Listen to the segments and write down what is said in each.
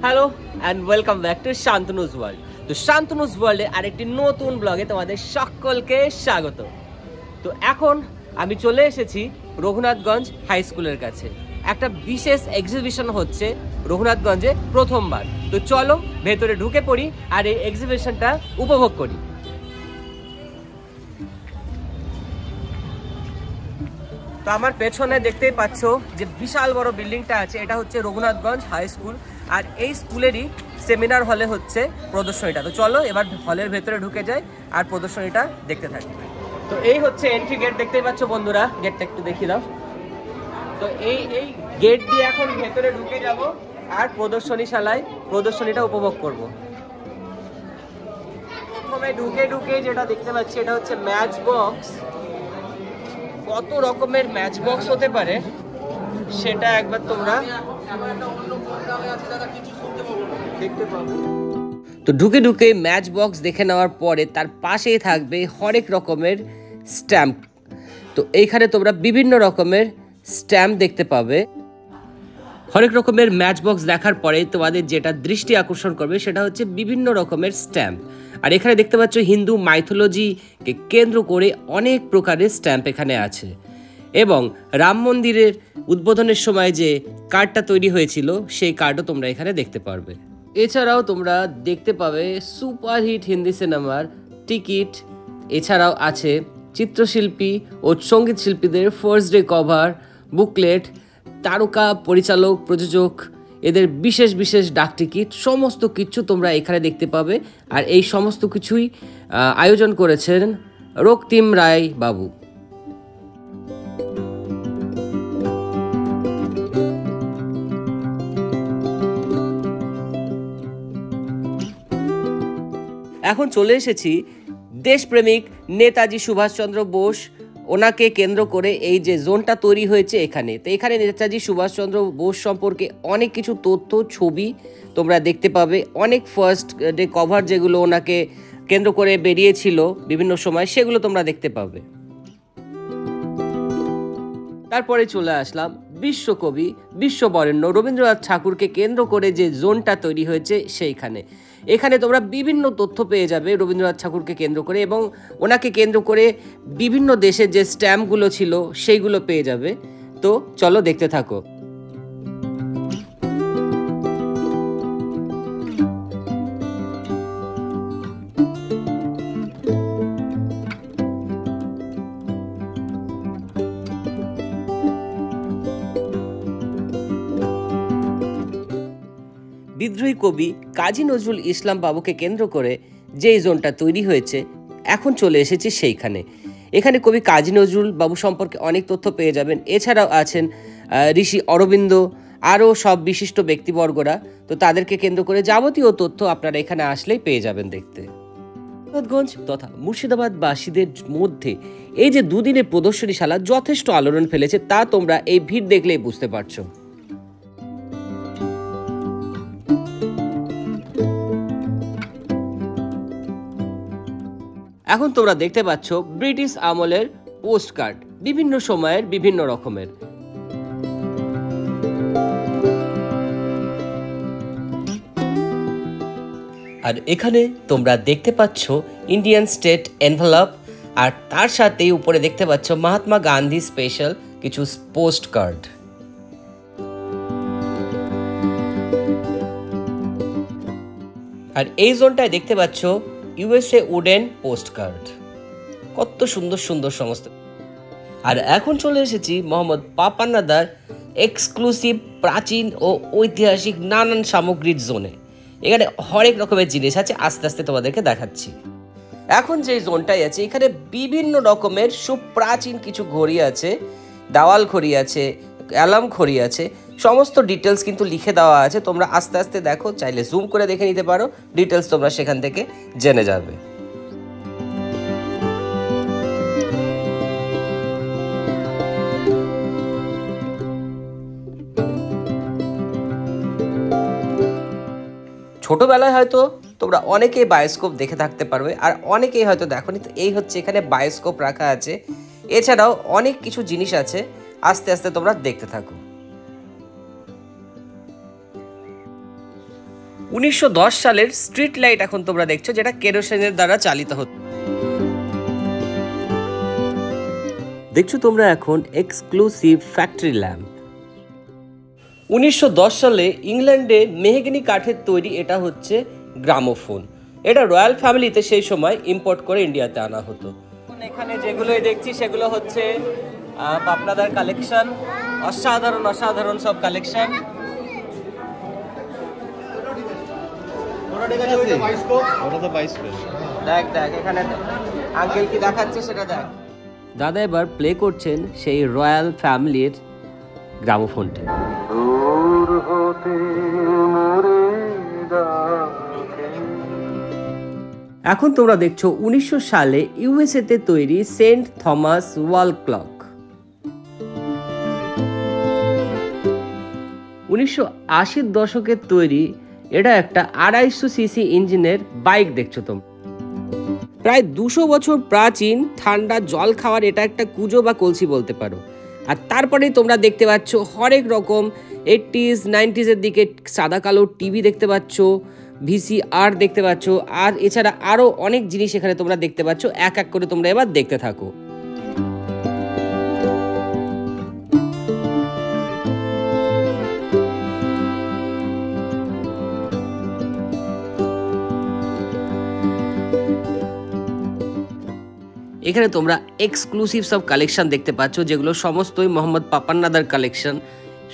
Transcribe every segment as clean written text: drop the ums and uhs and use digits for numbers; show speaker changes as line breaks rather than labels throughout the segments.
Hello and welcome back to Shantanu's world. তো শান্তনুজ ওয়ার্ল্ডে আরেকটি নতুন ব্লগে তোমাদের সকলকে স্বাগত। তো এখন আমি চলে এসেছি রঘুনাথগঞ্জ হাই স্কুলের কাছে। একটা বিশেষ এক্সিবিশন হচ্ছে রঘুনাথগঞ্জে প্রথমবার। তো চলো ভেতরে ঢুকে পড়ি আর এই এক্সিবিশনটা উপভোগ করি। তো আমার পেছনে দেখতেই পাচ্ছ যে বিশাল বড় বিল্ডিংটা আছে, এটা হচ্ছে রঘুনাথগঞ্জ হাই স্কুল। আর এই স্কুলেরই সেমিনার হলে হচ্ছে প্রদর্শনীটা। তো চলো এবার হলের ভেতরে ঢুকে যাই আর প্রদর্শনীটা দেখতে থাকি। তো এই হচ্ছে এন্ট্রি গেট, দেখতেই পাচ্ছ বন্ধুরা, গেটটা একটু দেখিয়ে দাও। তো এই গেট দিয়ে এখন ভেতরে ঢুকে যাব আর প্রদর্শনীশালায় প্রদর্শনীটা উপভোগ করব। প্রথমে ঢুকে যেটা দেখতে পাচ্ছি এটা হচ্ছে ম্যাচ বক্স। কত রকমের ম্যাচ বক্স হতে পারে সেটা একবার তোমরা দেখতে পাবে। তো ঢুকে ম্যাচ বক্স দেখে নেওয়ার পরে তার পাশেই থাকবে হরেক রকমের স্ট্যাম্প। তো এইখানে তোমরা বিভিন্ন রকমের স্ট্যাম্প দেখতে পাবে। হরেক রকমের ম্যাচ বক্স দেখার পরে তোমাদের যেটা দৃষ্টি আকর্ষণ করবে সেটা হচ্ছে বিভিন্ন রকমের স্ট্যাম্প। আর এখানে দেখতে পাচ্ছ হিন্দু মাইথোলজিকে কেন্দ্র করে অনেক প্রকারের স্ট্যাম্প এখানে আছে। এবং রাম মন্দিরের উদ্বোধনের সময় যে কার্ডটা তৈরি হয়েছিল সেই কার্ডও তোমরা এখানে দেখতে পারবে। এছাড়াও তোমরা দেখতে পাবে সুপারহিট হিন্দি সিনেমার টিকিট। এছাড়াও আছে চিত্রশিল্পী ও সঙ্গীত শিল্পীদের ফার্স্ট ডে কভার, বুকলেট, তারকা, পরিচালক, প্রযোজক এদের বিশেষ ডাক টিকিট, সমস্ত কিছু তোমরা এখানে দেখতে পাবে। আর এই সমস্ত কিছুই আয়োজন করেছেন রক্তিম রায় বাবু। এখন চলে এসেছি দেশপ্রেমিক নেতাজি সুভাষচন্দ্র বোস, ওনাকে কেন্দ্র করে এই যে জোনটা তৈরি হয়েছে এখানে। তো এখানে নেতাজি সুভাষচন্দ্র বোস সম্পর্কে অনেক কিছু তথ্য, ছবি তোমরা দেখতে পাবে। অনেক ফার্স্ট ডে কভার যেগুলো ওনাকে কেন্দ্র করে বেরিয়েছিল বিভিন্ন সময়, সেগুলো তোমরা দেখতে পাবে। তারপরে চলে আসলাম বিশ্বকবি, বিশ্ববরেণ্য রবীন্দ্রনাথ ঠাকুরকে কেন্দ্র করে যে জোনটা তৈরি হয়েছে সেইখানে। এখানে তোমরা বিভিন্ন তথ্য পেয়ে যাবে রবীন্দ্রনাথ ঠাকুরকে কেন্দ্র করে, এবং ওনাকে কেন্দ্র করে বিভিন্ন দেশের যে স্ট্যাম্পগুলো ছিল সেইগুলো পেয়ে যাবে। তো চলো দেখতে থাকো। বিদ্রোহী কবি কাজী নজরুল ইসলাম বাবুকে কেন্দ্র করে যেই জোনটা তৈরি হয়েছে এখন চলে এসেছে সেইখানে। এখানে কবি কাজী নজরুল বাবু সম্পর্কে অনেক তথ্য পেয়ে যাবেন। এছাড়াও আছেন ঋষি অরবিন্দ, আরও সব বিশিষ্ট ব্যক্তিবর্গরা। তো তাদেরকে কেন্দ্র করে যাবতীয় তথ্য আপনারা এখানে আসলেই পেয়ে যাবেন দেখতে। রঘুনাথগঞ্জ তথা মুর্শিদাবাদবাসীদের মধ্যে এই যে দুদিনের প্রদর্শনীশালা যথেষ্ট আলোড়ন ফেলেছে, তা তোমরা এই ভিড় দেখলেই বুঝতে পারছো। এখন তোমরা দেখতে পাচ্ছ ব্রিটিশ আমলের পোস্ট কার্ড, বিভিন্ন সময়ের বিভিন্ন রকমের। আর এখানে তোমরা দেখতে পাচ্ছ ইন্ডিয়ান স্টেট এনভেলপ, আর তার সাথেই উপরে দেখতে পাচ্ছ মহাত্মা গান্ধী স্পেশাল কিছু পোস্ট কার্ড। আর এই জোনটায় দেখতে পাচ্ছ ইউএসএ উডেন পোস্ট কার্ড। কত সুন্দর সমস্ত। আর এখন চলে এসেছি মোহাম্মদ পাপান্নাদার এক্সক্লুসিভ প্রাচীন ও ঐতিহাসিক নানান সামগ্রীর জোনে। এখানে হরেক রকমের জিনিস আছে, আস্তে আস্তে তোমাদেরকে দেখাচ্ছি। এখন যে জোনটাই আছে এখানে বিভিন্ন রকমের সুপ্রাচীন কিছু ঘড়ি আছে, দেওয়াল ঘড়ি আছে, অ্যালার্ম ঘড়ি আছে, সমস্ত ডিটেলস কিন্তু লিখে দেওয়া আছে। তোমরা আস্তে আস্তে দেখো, চাইলে জুম করে দেখে নিতে পারো, ডিটেলস তোমরা সেখান থেকে জেনে যাবে। ছোটবেলায় হয়তো তোমরা অনেকেই বায়োস্কোপ দেখে থাকতে পারবে, আর অনেকেই হয়তো দেখোনি। তো এই হচ্ছে এখানে বায়োস্কোপ রাখা আছে। এছাড়াও অনেক কিছু জিনিস আছে, আস্তে আস্তে তোমরা দেখতে থাকো। 1910 সালের স্ট্রিট লাইট এখন তোমরা দেখছো, যেটা কেরোসিনের দ্বারা চালিত হতো। দেখছো তোমরা এখন এক্সক্লুসিভ ফ্যাক্টরি ল্যাম্প। 1910 সালে ইংল্যান্ডে মেহগনি কাঠের তৈরি এটা হচ্ছে গ্রামোফোন। এটা রয়্যাল ফ্যামিলিতে সেই সময় ইম্পোর্ট করে ইন্ডিয়াতে আনা হতো। এখানে যেগুলো দেখছি সেগুলো হচ্ছে পাপনাদার কালেকশন, অসাধারণ অসাধারণ সব কালেকশন। দেখ দেখ এখানে আঙ্কেল কি দেখাচ্ছে সেটা দেখ। দাদা এবার প্লে করছেন সেই রয়্যাল ফ্যামিলির গ্রামোফোনটি। এখন তোমরা দেখছো 1900 সালে ইউএসএ তে তৈরি সেন্ট থমাস ওয়াল ক্লক। 1980 দশকের তৈরি এটা একটা 250 সিসি ইঞ্জিনের বাইক দেখছো তোমরা। প্রায় 200 বছর প্রাচীন ঠান্ডা জল খাওয়ার এটা একটা কুজো বা কলসি বলতে পারো। আর তারপরেই তোমরা দেখতে পাচ্ছ হরেক রকম 80s 90s এর দিকে সাদা কালো টিভি দেখতে পাচ্ছ, ভিসিআর দেখতে পাচ্ছ, আর এছাড়া আরও অনেক জিনিস এখানে তোমরা দেখতে পাচ্ছ। এক এক করে তোমরা এবার দেখতে থাকো। এখানে তোমরা এক্সক্লুসিভ সব কালেকশন দেখতে পাচ্ছ, যেগুলো সমস্তই মোহাম্মদ পাপান্নাদার কালেকশন।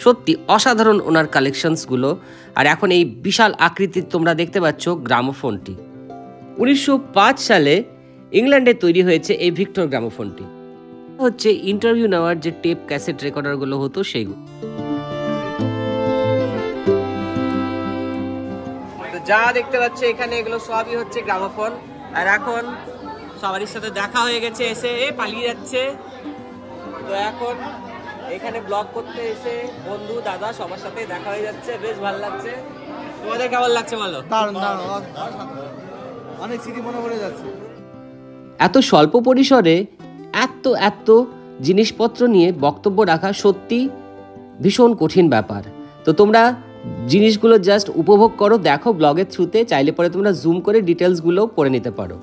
সত্যি অসাধারণ ওনার কালেকশনসগুলো। আর এখন এই বিশাল আকৃতির তোমরা দেখতে পাচ্ছ গ্রামোফোনটি। 1905 সালে ইংল্যান্ডে তৈরি হয়েছে এই ভিক্টর গ্রামোফোনটি। হচ্ছে ইন্টারভিউ নেওয়ার যে টেপ ক্যাসেট রেকর্ডারগুলো হতো সেইগুলো। তো যা দেখতে পাচ্ছ এখানে এগুলো সবই হচ্ছে গ্রামোফোন। আর এখন সবারই সাথে দেখা হয়ে গেছে, এসে পালিয়ে যাচ্ছে। তো এখন এখানে ব্লগ করতে এসে বন্ধু দাদা সবার সাথে দেখা হয়ে যাচ্ছে, বেশ ভালো লাগছে। তোমাদের কেমন লাগছে বলো?
অনেক স্মৃতি মনে পড়ে যাচ্ছে।
এত স্বল্প পরিসরে এত জিনিসপত্র নিয়ে বক্তব্য রাখা সত্যি ভীষণ কঠিন ব্যাপার। তো তোমরা জিনিসগুলো জাস্ট উপভোগ করো, দেখো ব্লগের থ্রুতে। চাইলে পরে তোমরা জুম করে ডিটেলসগুলো পড়ে নিতে পারো।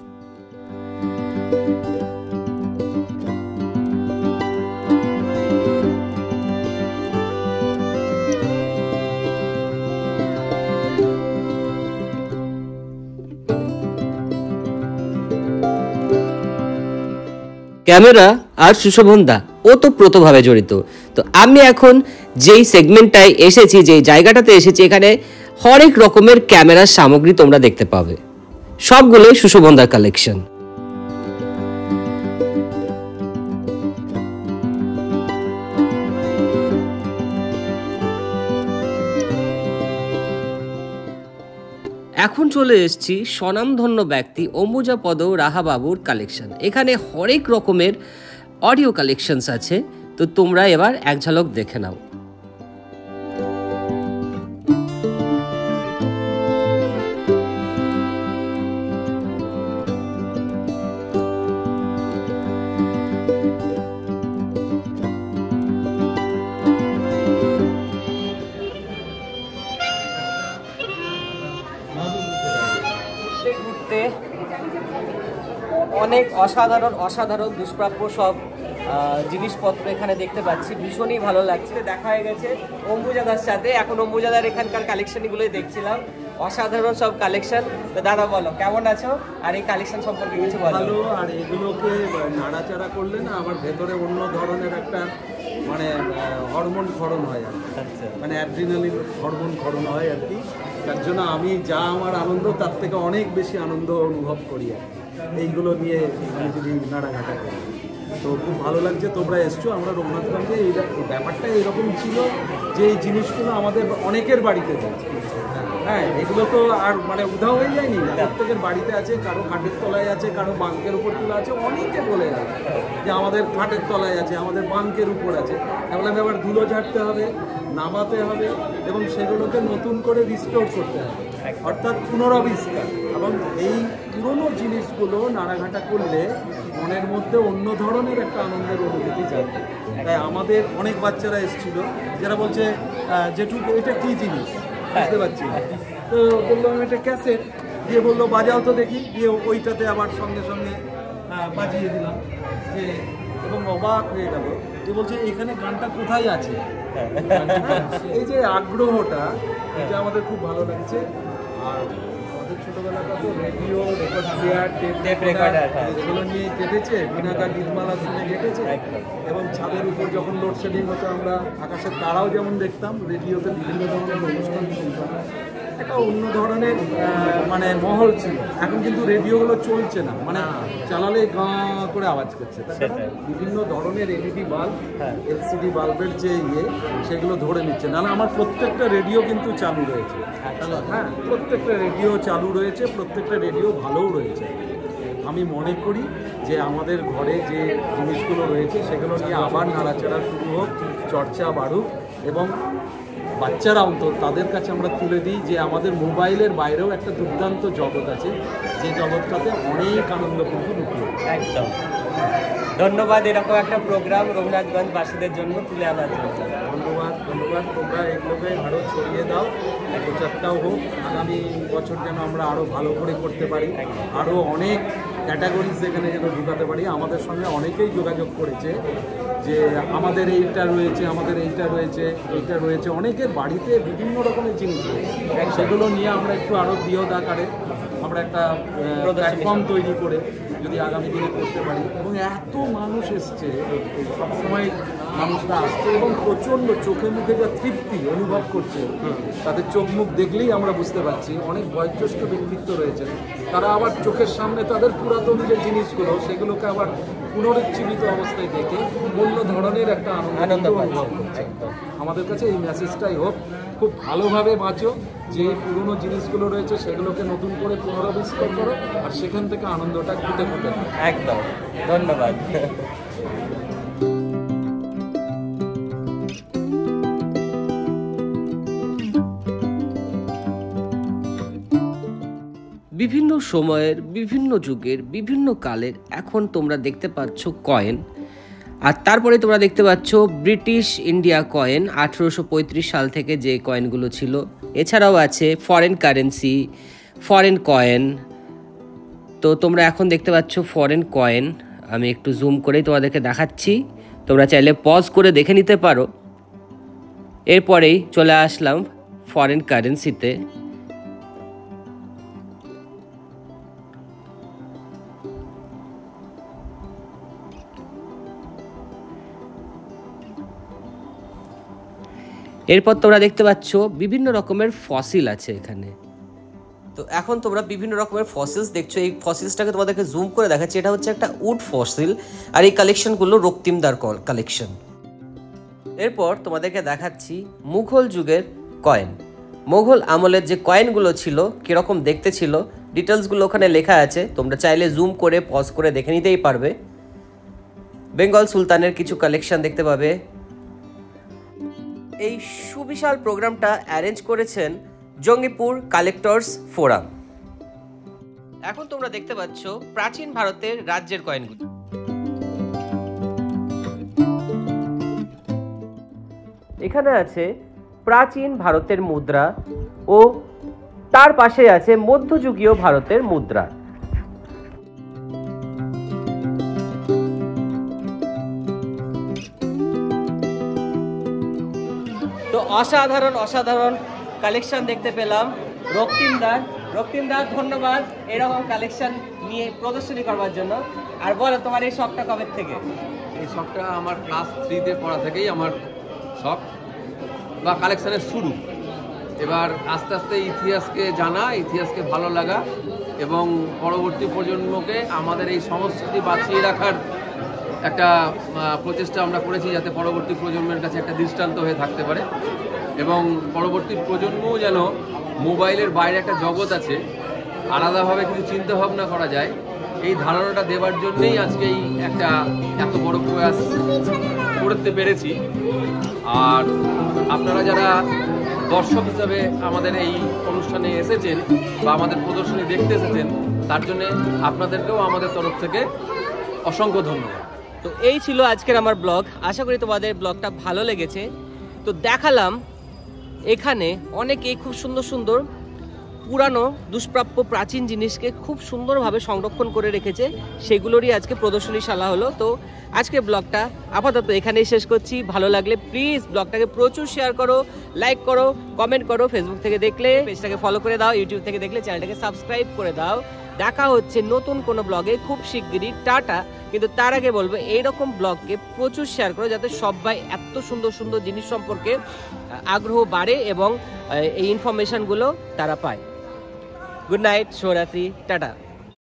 ক্যামেরা আর সুশোভন দা ওতপ্রোতভাবে জড়িত। তো আমি এখন যেই সেগমেন্টটায় এসেছি, যেই জায়গাটাতে এসেছি, এখানে হরেক রকমের ক্যামেরার সামগ্রী তোমরা দেখতে পাবে। সবগুলোই সুশোভন দার কালেকশন। এখন চলে এসেছি স্বনামধন্য ব্যক্তি অম্বুজাপদ রাহাবাবুর কালেকশন। এখানে হরেক রকমের অডিও কালেকশনস আছে। তো তোমরা এবার এক ঝলক দেখে নাও। অনেক অসাধারণ দুষ্প্রাপ্য সব জিনিসপত্র এখানে দেখতে পাচ্ছি, ভীষণই ভালো লাগছে। দেখা হয়ে গেছে অম্বুজাদার সাথে, এখন অম্বুজাদার এখানকার কালেকশনগুলোই দেখছিলাম, অসাধারণ সব কালেকশন। তো দাদা বলো কেমন আছো, আর এই কালেকশন সম্পর্কে কিছু বলো।
ভালো, আর এগুলোকে নাড়াচাড়া করলে না আমার ভেতরে অন্য ধরনের একটা মানে হরমোন ক্ষরণ হয় আর কি, মানে অ্যাড্রিনালিন হরমোন ক্ষরণ হয় আর কি। তার জন্য আমি যা আমার আনন্দ তার থেকে অনেক বেশি আনন্দ অনুভব করি আর এইগুলো নিয়ে আমি যদি নাড়াঘাটা করি। তো খুব ভালো লাগছে তোমরা এসছো। আমরা রঘুনাথগঞ্জে এই ব্যাপারটা এইরকম ছিল যে এই জিনিসগুলো আমাদের অনেকের বাড়িতে রয়েছে। হ্যাঁ, এগুলো তো আর মানে উধাও হয়ে যায়নি, প্রত্যেকের বাড়িতে আছে, কারো খাটের তলায় আছে, কারো বাঙ্কের উপর তোলা আছে। অনেকে বলে গেল যে আমাদের খাটের তলায় আছে, আমাদের বাঙ্কের উপর আছে। তাহলে আবার ধুলো ঝাড়তে হবে, নামাতে হবে এবং সেগুলোকে নতুন করে রিস্টোর করতে হবে, অর্থাৎ পুনরাবিষ্কার। এবং এই পুরনো জিনিসগুলো নাড়াঘাটা করলে মনের মধ্যে অন্য ধরনের একটা আনন্দের অনুভূতি জাগে। তাই আমাদের অনেক বাচ্চারা এসেছিল যারা বলছে যেটুকু এটা কী জিনিস বুঝতে পারছি না, তো বললাম এটা ক্যাসেট, দিয়ে বললো বাজাও তো দেখি, দিয়ে ওইটাতে আবার সঙ্গে সঙ্গে বাজিয়ে দিলাম যে, এবং অবাক হয়ে গেল যে বলছে এখানে গানটা কোথায় আছে। এই যে আগ্রহটা, এটা আমাদের খুব ভালো লাগছে। আর আমাদের ছোটবেলাটা তো radio, record player, tape recorder এগুলো নিয়ে কেটেছে, বিনাকা গীতমালা শুনে কেটেছে। এবং ছাদের উপর যখন লোডশেডিং হতো আমরা আকাশের তারাও যেমন দেখতাম, রেডিওতে বিভিন্ন ধরনের অনুষ্ঠান শুনতাম, একটা অন্য ধরনের মানে মহল ছিল। এখন কিন্তু রেডিওগুলো চলছে না, মানে চালালে গাঁ করে আওয়াজ করছে। বিভিন্ন ধরনের এলইডি বাল্ব, এলসিডি বাল্বের যে সেগুলো ধরে নিচ্ছে। নাহলে আমার প্রত্যেকটা রেডিও কিন্তু চালু রয়েছে। হ্যাঁ, প্রত্যেকটা রেডিও চালু রয়েছে, প্রত্যেকটা রেডিও ভালোও রয়েছে। আমি মনে করি যে আমাদের ঘরে যে জিনিসগুলো রয়েছে সেগুলো নিয়ে আবার নাড়াচাড়া শুরু হোক, চর্চা বাড়ুক, এবং বাচ্চারা অন্তত তাদের কাছে আমরা তুলে দিই যে আমাদের মোবাইলের বাইরেও একটা দুর্দান্ত জগৎ আছে, যে জগৎটাতে অনেক আনন্দ কিন্তু লুকিয়ে।
একদম ধন্যবাদ এরকম একটা প্রোগ্রাম রঘুনাথগঞ্জবাসীদের জন্য তুলে আনার জন্য।
ধন্যবাদ। তোমরা এগুলোকে আরও ছড়িয়ে দাও, প্রচারটাও হোক। আগামী বছর যেন আমরা আরও ভালো করে করতে পারি, আরও অনেক ক্যাটাগরিজ এখানে যেন ঢুকাতে পারি। আমাদের সঙ্গে অনেকেই যোগাযোগ করেছে যে আমাদের এইটা রয়েছে, আমাদের এইটা রয়েছে, এইটা রয়েছে। অনেকের বাড়িতে বিভিন্ন রকমের জিনিস রয়েছে, সেগুলো নিয়ে আমরা একটু আরও বৃহৎ আকারে আমরা একটা প্ল্যাটফর্ম তৈরি করে যদি আগামী দিনে করতে পারি। এবং এত মানুষ এসছে, সবসময় মানুষরা আসছে এবং প্রচণ্ড চোখে মুখে যা তৃপ্তি অনুভব করছে, তাদের চোখ মুখ দেখলেই আমরা বুঝতে পারছি। অনেক বয়োজ্যেষ্ঠ ব্যক্তিত্ব রয়েছে, তারা আবার চোখের সামনে তাদের পুরাতন যে জিনিসগুলো সেগুলোকে আবার পুনরুজ্জীবিত অবস্থায় দেখে অন্য ধরনের একটা আনন্দ অনুভব করছে। আমাদের কাছে এই মেসেজটাই হোক, খুব ভালোভাবে বাঁচো, যে পুরনো জিনিসগুলো রয়েছে সেগুলোকে নতুন করে পুনরাবিষ্কার করো, আর সেখান থেকে আনন্দটা ফুটে ফুটে।
একদম ধন্যবাদ। বিভিন্ন সময়ের, বিভিন্ন যুগের, বিভিন্ন কালের এখন তোমরা দেখতে পাচ্ছ কয়েন, আর তারপরে তোমরা দেখতে পাচ্ছ ব্রিটিশ ইন্ডিয়া কয়েন 1835 সাল থেকে যে কয়েনগুলো ছিল। এছাড়াও আছে ফরেন কারেন্সি, ফরেন কয়েন। তো তোমরা এখন দেখতে পাচ্ছ ফরেন কয়েন, আমি একটু জুম করেই তোমাদেরকে দেখাচ্ছি, তোমরা চাইলে পজ করে দেখে নিতে পারো। এরপরেই চলে আসলাম ফরেন কারেন্সিতে। এরপর তোমরা দেখতে পাচ্ছ বিভিন্ন রকমের ফসিল আছে এখানে। তো এখন তোমরা বিভিন্ন রকমের ফসিলস দেখছো। এই ফসিলসটাকে তোমাদেরকে জুম করে দেখাচ্ছি, এটা হচ্ছে একটা উড ফসিল, আর এই কালেকশনগুলো রক্তিমদার কালেকশন। এরপর তোমাদেরকে দেখাচ্ছি মুঘল যুগের কয়েন। মুঘল আমলের যে কয়েনগুলো ছিল কীরকম দেখতে ছিল, ডিটেলসগুলো ওখানে লেখা আছে, তোমরা চাইলে জুম করে পজ করে দেখে নিতেই পারবে। বেঙ্গল সুলতানের কিছু কালেকশন দেখতে পাবে। এই সুবিশাল প্রোগ্রামটা অ্যারেঞ্জ করেছেন জঙ্গিপুর কালেক্টর্স ফোরাম। এখন তোমরা দেখতে পাচ্ছ প্রাচীন ভারতের রাজ্যের কয়েনগুলো। এখানে আছে প্রাচীন ভারতের মুদ্রা ও তার পাশে আছে মধ্যযুগীয় ভারতের মুদ্রা। তো অসাধারণ অসাধারণ কালেকশন দেখতে পেলাম। রক্তিমদার ধন্যবাদ এরকম কালেকশন নিয়ে প্রদর্শনী করবার জন্য। আর বলো তোমার এই শখটা কবে থেকে?
এই শখটা আমার ক্লাস 3-তে পড়া থেকেই আমার শখ বা কালেকশনের শুরু। এবার আস্তে আস্তে ইতিহাসকে জানা, ইতিহাসকে ভালো লাগা এবং পরবর্তী প্রজন্মকে আমাদের এই সংস্কৃতি বাঁচিয়ে রাখার একটা প্রচেষ্টা আমরা করেছি, যাতে পরবর্তী প্রজন্মের কাছে একটা দৃষ্টান্ত হয়ে থাকতে পারে এবং পরবর্তী প্রজন্মও যেন মোবাইলের বাইরে একটা জগৎ আছে, আলাদাভাবে কিছু চিন্তা ভাবনা করা যায়, এই ধারণাটা দেওয়ার জন্যই আজকে এই একটা এত বড় প্রয়াস করতে পেরেছি। আর আপনারা যারা দর্শক হিসাবে আমাদের এই অনুষ্ঠানে এসেছেন বা আমাদের প্রদর্শনী দেখতে এসেছেন, তার জন্যে আপনাদেরকেও আমাদের তরফ থেকে অসংখ্য ধন্যবাদ।
তো এই ছিল আজকের আমার ব্লগ, আশা করি তোমাদের ব্লগটা ভালো লেগেছে। তো দেখালাম এখানে অনেকেই খুব সুন্দর সুন্দর পুরানো দুষ্প্রাপ্য প্রাচীন জিনিসকে খুব সুন্দরভাবে সংরক্ষণ করে রেখেছে, সেগুলোরই আজকে প্রদর্শনীশালা হলো। তো আজকে ব্লগটা আপাতত এখানেই শেষ করছি। ভালো লাগলে প্লিজ ব্লগটাকে প্রচুর শেয়ার করো, লাইক করো, কমেন্ট করো। ফেসবুক থেকে দেখলে পেজটাকে ফলো করে দাও, ইউটিউব থেকে দেখলে চ্যানেলটাকে সাবস্ক্রাইব করে দাও। দেখা হচ্ছে নতুন কোনো ব্লগে খুব শিগগিরই। টাটা। কিন্তু তার আগে বলবো এইরকম ব্লগকে প্রচুর শেয়ার করো, যাতে সবাই এত সুন্দর সুন্দর জিনিস সম্পর্কে আগ্রহ বাড়ে এবং এই ইনফরমেশনগুলো তারা পায়। গুড নাইট, শুভরাত্রি, টাটা।